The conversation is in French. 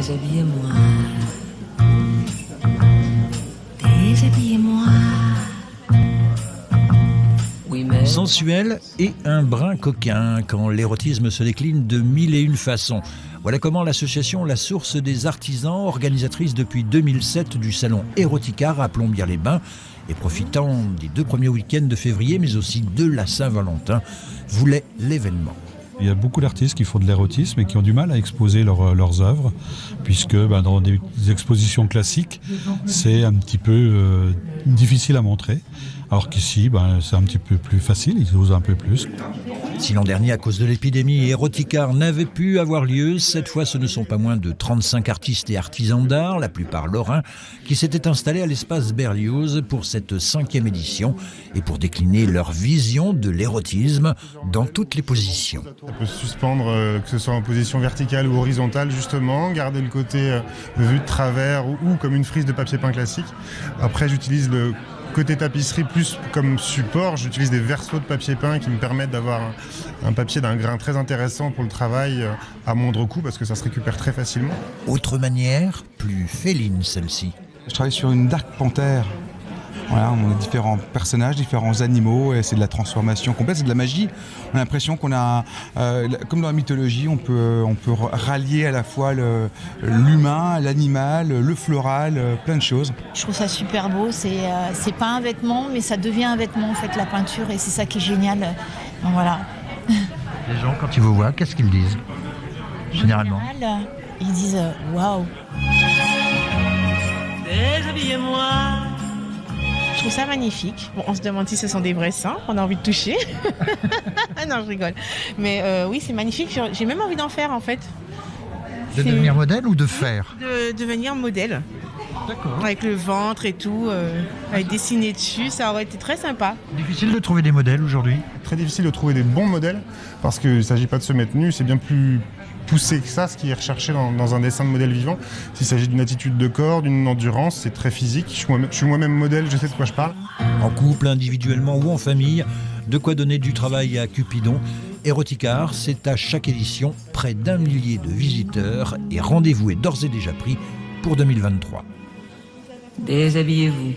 Déshabillez-moi. Déshabillez-moi. Oui, mais... Sensuel et un brin coquin, quand l'érotisme se décline de mille et une façons. Voilà comment l'association La Source des Artisans, organisatrice depuis 2007 du salon Erotica à Plombières-les-Bains, et profitant des 2 premiers week-ends de février, mais aussi de la Saint-Valentin, voulait l'événement. Il y a beaucoup d'artistes qui font de l'érotisme et qui ont du mal à exposer leurs œuvres, puisque dans des expositions classiques, c'est un petit peu difficile à montrer. Alors qu'ici, c'est un petit peu plus facile, ils osent un peu plus. Si l'an dernier, à cause de l'épidémie, Erotica n'avait pu avoir lieu, cette fois ce ne sont pas moins de 35 artistes et artisans d'art, la plupart lorrains, qui s'étaient installés à l'espace Berlioz pour cette 5e édition et pour décliner leur vision de l'érotisme dans toutes les positions. Ça peut se suspendre, que ce soit en position verticale ou horizontale justement, garder le côté vu de travers ou comme une frise de papier peint classique. Après j'utilise le côté tapisserie plus comme support, j'utilise des verseaux de papier peint qui me permettent d'avoir un papier d'un grain très intéressant pour le travail à moindre coût parce que ça se récupère très facilement. Autre manière, plus féline celle-ci. Je travaille sur une Dark Panther. Voilà, on a différents personnages, différents animaux, et c'est de la transformation complète, c'est de la magie. On a l'impression qu'on a, comme dans la mythologie, on peut rallier à la fois l'humain, l'animal, le floral, plein de choses. Je trouve ça super beau, c'est pas un vêtement, mais ça devient un vêtement en fait, la peinture, et c'est ça qui est génial. Donc, voilà. Les gens, quand ils vous voient, qu'est-ce qu'ils disent généralement? En général, ils disent waouh. Déshabillez-moi. Je trouve ça magnifique. Bon, on se demande si ce sont des vrais seins qu'on a envie de toucher. Non, je rigole. Mais oui, c'est magnifique. J'ai même envie d'en faire en fait. De devenir modèle ou de faire? De devenir modèle. D'accord. Avec le ventre et tout, avec dessiné dessus, ça aurait été très sympa. Difficile de trouver des modèles aujourd'hui? Très difficile de trouver des bons modèles parce qu'il ne s'agit pas de se mettre nu, c'est bien plus poussé que ça, ce qui est recherché dans un dessin de modèle vivant. S'il s'agit d'une attitude de corps, d'une endurance, c'est très physique. Je suis moi-même modèle, je sais de quoi je parle. En couple, individuellement ou en famille, de quoi donner du travail à Cupidon. Erotica, c'est à chaque édition près d'1 millier de visiteurs et rendez-vous est d'ores et déjà pris pour 2023. Déshabillez-vous.